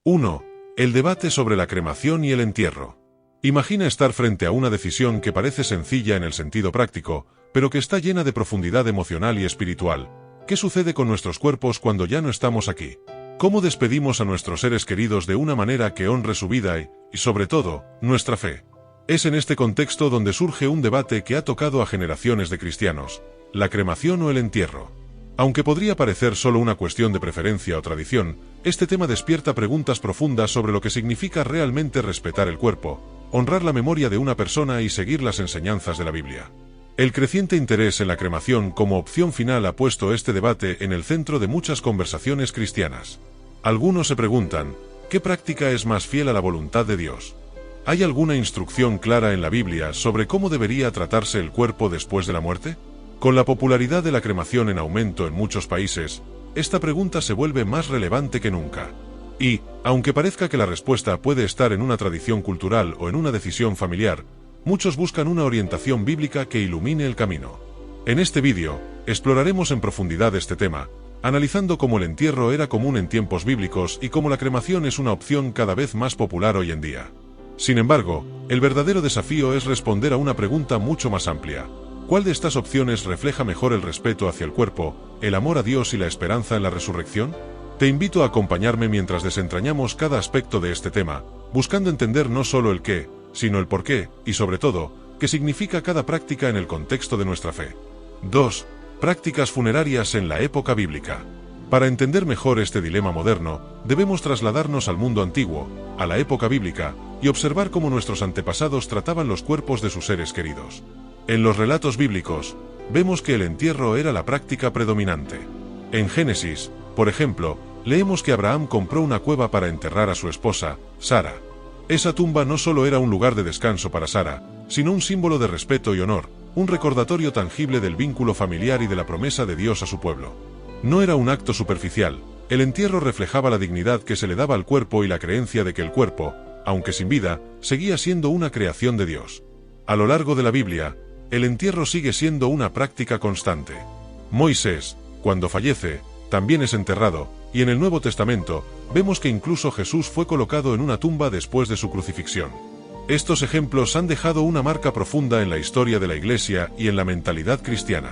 1. El debate sobre la cremación y el entierro. Imagina estar frente a una decisión que parece sencilla en el sentido práctico, pero que está llena de profundidad emocional y espiritual. ¿Qué sucede con nuestros cuerpos cuando ya no estamos aquí? ¿Cómo despedimos a nuestros seres queridos de una manera que honre su vida y, sobre todo, nuestra fe? Es en este contexto donde surge un debate que ha tocado a generaciones de cristianos: la cremación o el entierro. Aunque podría parecer solo una cuestión de preferencia o tradición, este tema despierta preguntas profundas sobre lo que significa realmente respetar el cuerpo, honrar la memoria de una persona y seguir las enseñanzas de la Biblia. El creciente interés en la cremación como opción final ha puesto este debate en el centro de muchas conversaciones cristianas. Algunos se preguntan: ¿qué práctica es más fiel a la voluntad de Dios? ¿Hay alguna instrucción clara en la Biblia sobre cómo debería tratarse el cuerpo después de la muerte? Con la popularidad de la cremación en aumento en muchos países, esta pregunta se vuelve más relevante que nunca. Y, aunque parezca que la respuesta puede estar en una tradición cultural o en una decisión familiar, muchos buscan una orientación bíblica que ilumine el camino. En este vídeo, exploraremos en profundidad este tema, analizando cómo el entierro era común en tiempos bíblicos y cómo la cremación es una opción cada vez más popular hoy en día. Sin embargo, el verdadero desafío es responder a una pregunta mucho más amplia: ¿cuál de estas opciones refleja mejor el respeto hacia el cuerpo, el amor a Dios y la esperanza en la resurrección? Te invito a acompañarme mientras desentrañamos cada aspecto de este tema, buscando entender no solo el qué, sino el por qué, y sobre todo, qué significa cada práctica en el contexto de nuestra fe. 2. Prácticas funerarias en la época bíblica. Para entender mejor este dilema moderno, debemos trasladarnos al mundo antiguo, a la época bíblica, y observar cómo nuestros antepasados trataban los cuerpos de sus seres queridos. En los relatos bíblicos, vemos que el entierro era la práctica predominante. En Génesis, por ejemplo, leemos que Abraham compró una cueva para enterrar a su esposa, Sara. Esa tumba no solo era un lugar de descanso para Sara, sino un símbolo de respeto y honor, un recordatorio tangible del vínculo familiar y de la promesa de Dios a su pueblo. No era un acto superficial, el entierro reflejaba la dignidad que se le daba al cuerpo y la creencia de que el cuerpo, aunque sin vida, seguía siendo una creación de Dios. A lo largo de la Biblia, el entierro sigue siendo una práctica constante. Moisés, cuando fallece, también es enterrado, y en el Nuevo Testamento, vemos que incluso Jesús fue colocado en una tumba después de su crucifixión. Estos ejemplos han dejado una marca profunda en la historia de la Iglesia y en la mentalidad cristiana.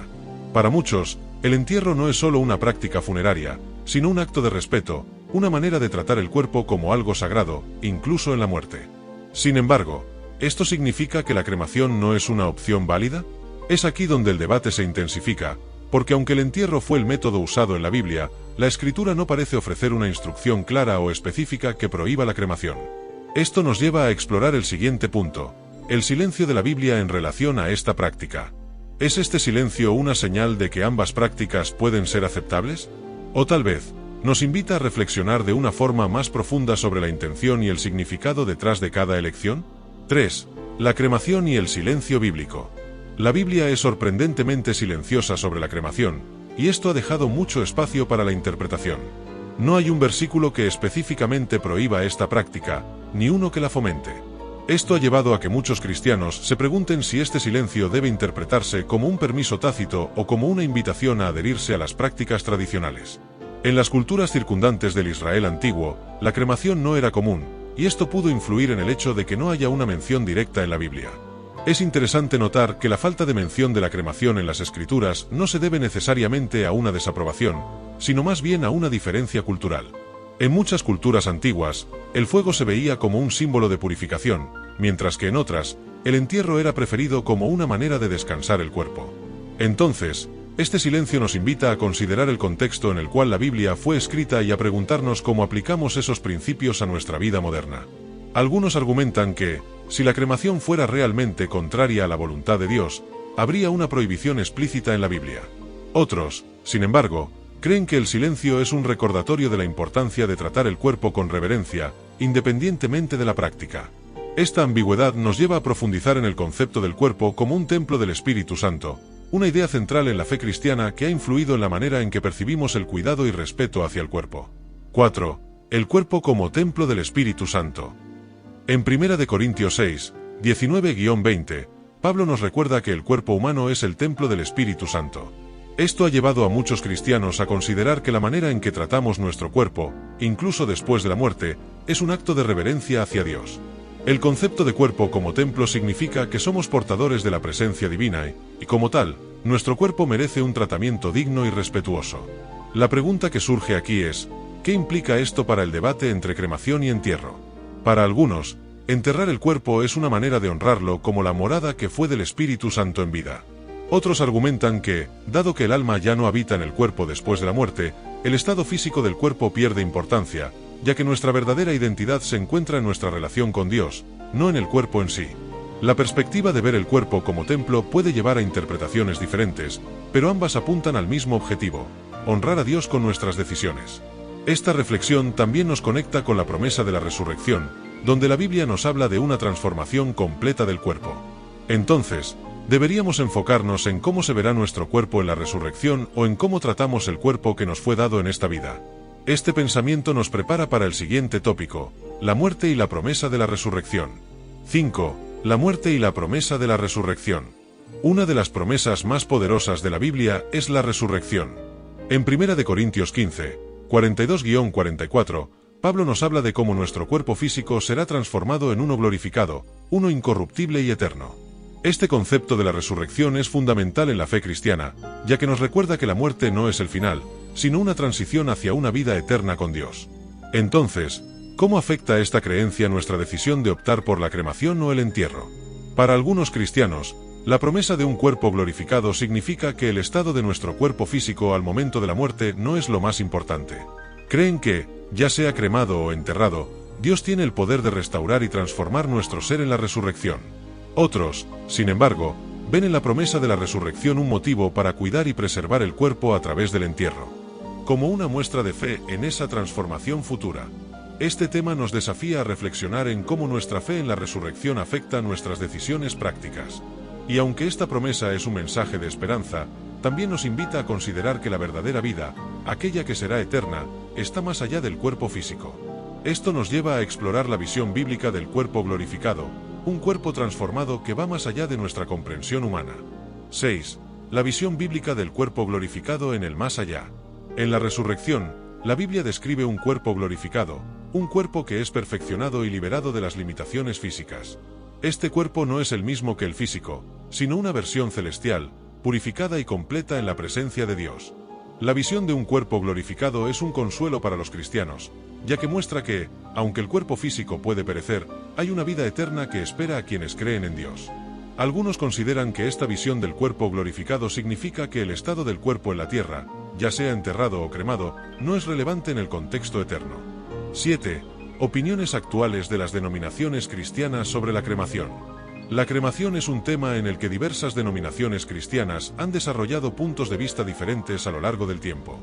Para muchos, el entierro no es solo una práctica funeraria, sino un acto de respeto, una manera de tratar el cuerpo como algo sagrado, incluso en la muerte. Sin embargo, ¿esto significa que la cremación no es una opción válida? Es aquí donde el debate se intensifica, porque aunque el entierro fue el método usado en la Biblia, la Escritura no parece ofrecer una instrucción clara o específica que prohíba la cremación. Esto nos lleva a explorar el siguiente punto: el silencio de la Biblia en relación a esta práctica. ¿Es este silencio una señal de que ambas prácticas pueden ser aceptables? O tal vez, nos invita a reflexionar de una forma más profunda sobre la intención y el significado detrás de cada elección. 3. La cremación y el silencio bíblico. La Biblia es sorprendentemente silenciosa sobre la cremación, y esto ha dejado mucho espacio para la interpretación. No hay un versículo que específicamente prohíba esta práctica, ni uno que la fomente. Esto ha llevado a que muchos cristianos se pregunten si este silencio debe interpretarse como un permiso tácito o como una invitación a adherirse a las prácticas tradicionales. En las culturas circundantes del Israel antiguo, la cremación no era común, y esto pudo influir en el hecho de que no haya una mención directa en la Biblia. Es interesante notar que la falta de mención de la cremación en las Escrituras no se debe necesariamente a una desaprobación, sino más bien a una diferencia cultural. En muchas culturas antiguas, el fuego se veía como un símbolo de purificación, mientras que en otras, el entierro era preferido como una manera de descansar el cuerpo. Entonces, este silencio nos invita a considerar el contexto en el cual la Biblia fue escrita y a preguntarnos cómo aplicamos esos principios a nuestra vida moderna. Algunos argumentan que, si la cremación fuera realmente contraria a la voluntad de Dios, habría una prohibición explícita en la Biblia. Otros, sin embargo, creen que el silencio es un recordatorio de la importancia de tratar el cuerpo con reverencia, independientemente de la práctica. Esta ambigüedad nos lleva a profundizar en el concepto del cuerpo como un templo del Espíritu Santo, una idea central en la fe cristiana que ha influido en la manera en que percibimos el cuidado y respeto hacia el cuerpo. 4. El cuerpo como templo del Espíritu Santo. En 1 Corintios 6, 19-20, Pablo nos recuerda que el cuerpo humano es el templo del Espíritu Santo. Esto ha llevado a muchos cristianos a considerar que la manera en que tratamos nuestro cuerpo, incluso después de la muerte, es un acto de reverencia hacia Dios. El concepto de cuerpo como templo significa que somos portadores de la presencia divina y, como tal, nuestro cuerpo merece un tratamiento digno y respetuoso. La pregunta que surge aquí es, ¿qué implica esto para el debate entre cremación y entierro? Para algunos, enterrar el cuerpo es una manera de honrarlo como la morada que fue del Espíritu Santo en vida. Otros argumentan que, dado que el alma ya no habita en el cuerpo después de la muerte, el estado físico del cuerpo pierde importancia, ya que nuestra verdadera identidad se encuentra en nuestra relación con Dios, no en el cuerpo en sí. La perspectiva de ver el cuerpo como templo puede llevar a interpretaciones diferentes, pero ambas apuntan al mismo objetivo: honrar a Dios con nuestras decisiones. Esta reflexión también nos conecta con la promesa de la resurrección, donde la Biblia nos habla de una transformación completa del cuerpo. Entonces, ¿deberíamos enfocarnos en cómo se verá nuestro cuerpo en la resurrección o en cómo tratamos el cuerpo que nos fue dado en esta vida? Este pensamiento nos prepara para el siguiente tópico: la muerte y la promesa de la resurrección. 5. La muerte y la promesa de la resurrección. Una de las promesas más poderosas de la Biblia es la resurrección. En 1 Corintios 15, 42-44, Pablo nos habla de cómo nuestro cuerpo físico será transformado en uno glorificado, uno incorruptible y eterno. Este concepto de la resurrección es fundamental en la fe cristiana, ya que nos recuerda que la muerte no es el final, sino una transición hacia una vida eterna con Dios. Entonces, ¿cómo afecta esta creencia nuestra decisión de optar por la cremación o el entierro? Para algunos cristianos, la promesa de un cuerpo glorificado significa que el estado de nuestro cuerpo físico al momento de la muerte no es lo más importante. Creen que, ya sea cremado o enterrado, Dios tiene el poder de restaurar y transformar nuestro ser en la resurrección. Otros, sin embargo, ven en la promesa de la resurrección un motivo para cuidar y preservar el cuerpo a través del entierro, como una muestra de fe en esa transformación futura. Este tema nos desafía a reflexionar en cómo nuestra fe en la resurrección afecta nuestras decisiones prácticas. Y aunque esta promesa es un mensaje de esperanza, también nos invita a considerar que la verdadera vida, aquella que será eterna, está más allá del cuerpo físico. Esto nos lleva a explorar la visión bíblica del cuerpo glorificado, un cuerpo transformado que va más allá de nuestra comprensión humana. 6. La visión bíblica del cuerpo glorificado en el más allá. En la resurrección, la Biblia describe un cuerpo glorificado, un cuerpo que es perfeccionado y liberado de las limitaciones físicas. Este cuerpo no es el mismo que el físico, sino una versión celestial, purificada y completa en la presencia de Dios. La visión de un cuerpo glorificado es un consuelo para los cristianos, ya que muestra que, aunque el cuerpo físico puede perecer, hay una vida eterna que espera a quienes creen en Dios. Algunos consideran que esta visión del cuerpo glorificado significa que el estado del cuerpo en la tierra, ya sea enterrado o cremado, no es relevante en el contexto eterno. 7. Opiniones actuales de las denominaciones cristianas sobre la cremación. La cremación es un tema en el que diversas denominaciones cristianas han desarrollado puntos de vista diferentes a lo largo del tiempo.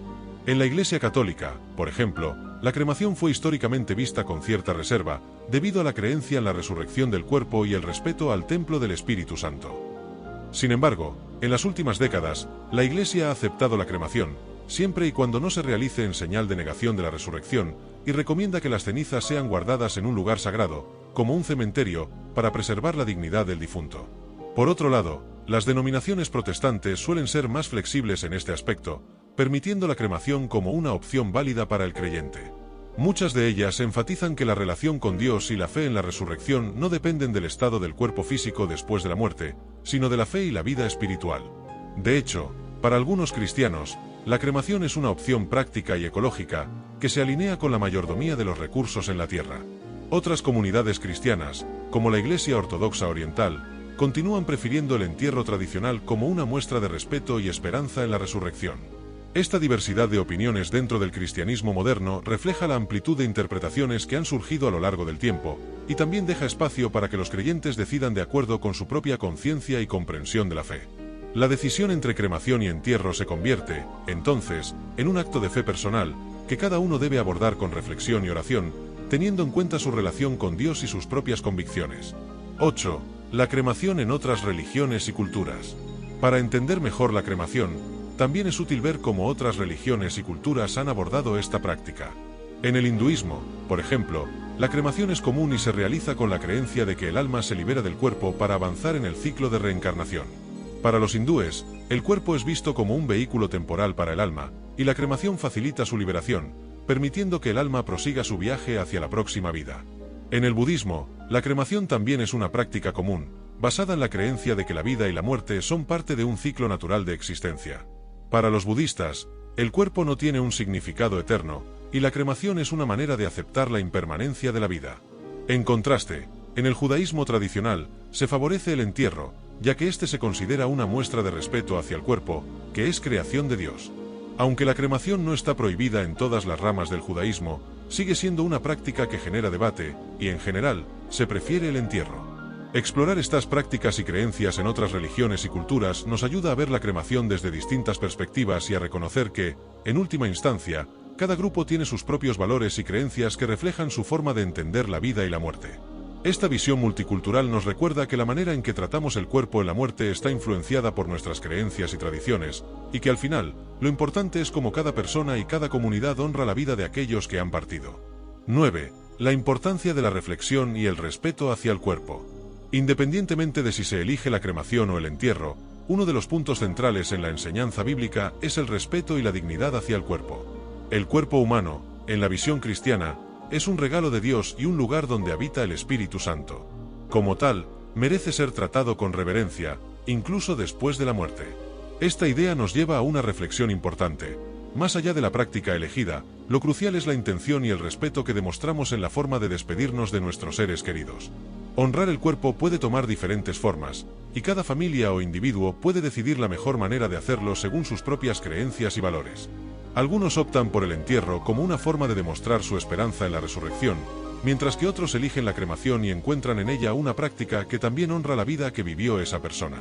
En la Iglesia Católica, por ejemplo, la cremación fue históricamente vista con cierta reserva, debido a la creencia en la resurrección del cuerpo y el respeto al templo del Espíritu Santo. Sin embargo, en las últimas décadas, la Iglesia ha aceptado la cremación, siempre y cuando no se realice en señal de negación de la resurrección, y recomienda que las cenizas sean guardadas en un lugar sagrado, como un cementerio, para preservar la dignidad del difunto. Por otro lado, las denominaciones protestantes suelen ser más flexibles en este aspecto, permitiendo la cremación como una opción válida para el creyente. Muchas de ellas enfatizan que la relación con Dios y la fe en la resurrección no dependen del estado del cuerpo físico después de la muerte, sino de la fe y la vida espiritual. De hecho, para algunos cristianos, la cremación es una opción práctica y ecológica, que se alinea con la mayordomía de los recursos en la tierra. Otras comunidades cristianas, como la Iglesia Ortodoxa Oriental, continúan prefiriendo el entierro tradicional como una muestra de respeto y esperanza en la resurrección. Esta diversidad de opiniones dentro del cristianismo moderno refleja la amplitud de interpretaciones que han surgido a lo largo del tiempo, y también deja espacio para que los creyentes decidan de acuerdo con su propia conciencia y comprensión de la fe. La decisión entre cremación y entierro se convierte, entonces, en un acto de fe personal, que cada uno debe abordar con reflexión y oración, teniendo en cuenta su relación con Dios y sus propias convicciones. 8. La cremación en otras religiones y culturas. Para entender mejor la cremación, también es útil ver cómo otras religiones y culturas han abordado esta práctica. En el hinduismo, por ejemplo, la cremación es común y se realiza con la creencia de que el alma se libera del cuerpo para avanzar en el ciclo de reencarnación. Para los hindúes, el cuerpo es visto como un vehículo temporal para el alma, y la cremación facilita su liberación, permitiendo que el alma prosiga su viaje hacia la próxima vida. En el budismo, la cremación también es una práctica común, basada en la creencia de que la vida y la muerte son parte de un ciclo natural de existencia. Para los budistas, el cuerpo no tiene un significado eterno, y la cremación es una manera de aceptar la impermanencia de la vida. En contraste, en el judaísmo tradicional, se favorece el entierro, ya que este se considera una muestra de respeto hacia el cuerpo, que es creación de Dios. Aunque la cremación no está prohibida en todas las ramas del judaísmo, sigue siendo una práctica que genera debate, y en general, se prefiere el entierro. Explorar estas prácticas y creencias en otras religiones y culturas nos ayuda a ver la cremación desde distintas perspectivas y a reconocer que, en última instancia, cada grupo tiene sus propios valores y creencias que reflejan su forma de entender la vida y la muerte. Esta visión multicultural nos recuerda que la manera en que tratamos el cuerpo en la muerte está influenciada por nuestras creencias y tradiciones, y que al final, lo importante es cómo cada persona y cada comunidad honra la vida de aquellos que han partido. 9. La importancia de la reflexión y el respeto hacia el cuerpo. Independientemente de si se elige la cremación o el entierro, uno de los puntos centrales en la enseñanza bíblica es el respeto y la dignidad hacia el cuerpo. El cuerpo humano, en la visión cristiana, es un regalo de Dios y un lugar donde habita el Espíritu Santo. Como tal, merece ser tratado con reverencia, incluso después de la muerte. Esta idea nos lleva a una reflexión importante. Más allá de la práctica elegida, lo crucial es la intención y el respeto que demostramos en la forma de despedirnos de nuestros seres queridos. Honrar el cuerpo puede tomar diferentes formas, y cada familia o individuo puede decidir la mejor manera de hacerlo según sus propias creencias y valores. Algunos optan por el entierro como una forma de demostrar su esperanza en la resurrección, mientras que otros eligen la cremación y encuentran en ella una práctica que también honra la vida que vivió esa persona.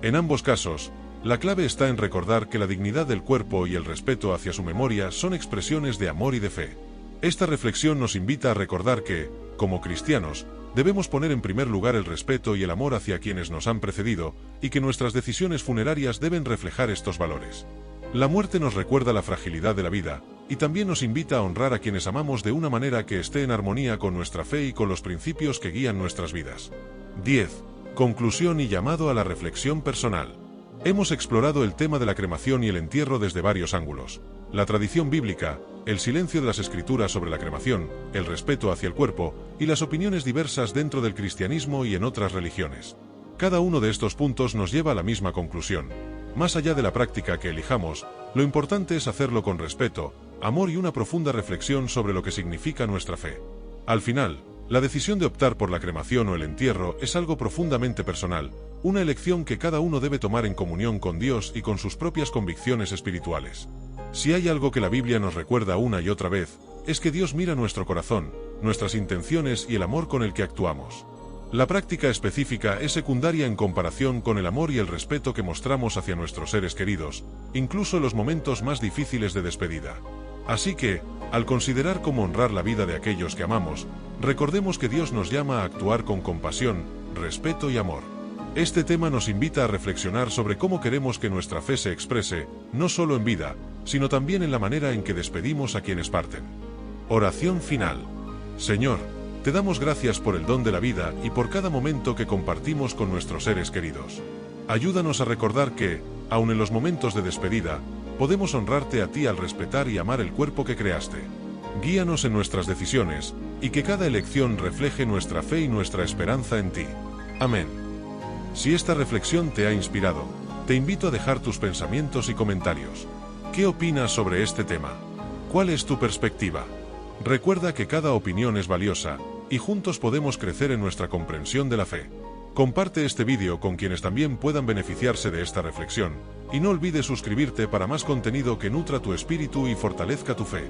En ambos casos, la clave está en recordar que la dignidad del cuerpo y el respeto hacia su memoria son expresiones de amor y de fe. Esta reflexión nos invita a recordar que, como cristianos, debemos poner en primer lugar el respeto y el amor hacia quienes nos han precedido, y que nuestras decisiones funerarias deben reflejar estos valores. La muerte nos recuerda la fragilidad de la vida, y también nos invita a honrar a quienes amamos de una manera que esté en armonía con nuestra fe y con los principios que guían nuestras vidas. 10. Conclusión y llamado a la reflexión personal. Hemos explorado el tema de la cremación y el entierro desde varios ángulos. La tradición bíblica, el silencio de las escrituras sobre la cremación, el respeto hacia el cuerpo, y las opiniones diversas dentro del cristianismo y en otras religiones. Cada uno de estos puntos nos lleva a la misma conclusión. Más allá de la práctica que elijamos, lo importante es hacerlo con respeto, amor y una profunda reflexión sobre lo que significa nuestra fe. Al final, la decisión de optar por la cremación o el entierro es algo profundamente personal, una elección que cada uno debe tomar en comunión con Dios y con sus propias convicciones espirituales. Si hay algo que la Biblia nos recuerda una y otra vez, es que Dios mira nuestro corazón, nuestras intenciones y el amor con el que actuamos. La práctica específica es secundaria en comparación con el amor y el respeto que mostramos hacia nuestros seres queridos, incluso en los momentos más difíciles de despedida. Así que, al considerar cómo honrar la vida de aquellos que amamos, recordemos que Dios nos llama a actuar con compasión, respeto y amor. Este tema nos invita a reflexionar sobre cómo queremos que nuestra fe se exprese, no solo en vida, sino también en la manera en que despedimos a quienes parten. Oración final. Señor, te damos gracias por el don de la vida y por cada momento que compartimos con nuestros seres queridos. Ayúdanos a recordar que, aun en los momentos de despedida, podemos honrarte a ti al respetar y amar el cuerpo que creaste. Guíanos en nuestras decisiones, y que cada elección refleje nuestra fe y nuestra esperanza en ti. Amén. Si esta reflexión te ha inspirado, te invito a dejar tus pensamientos y comentarios. ¿Qué opinas sobre este tema? ¿Cuál es tu perspectiva? Recuerda que cada opinión es valiosa, y juntos podemos crecer en nuestra comprensión de la fe. Comparte este vídeo con quienes también puedan beneficiarse de esta reflexión, y no olvides suscribirte para más contenido que nutra tu espíritu y fortalezca tu fe.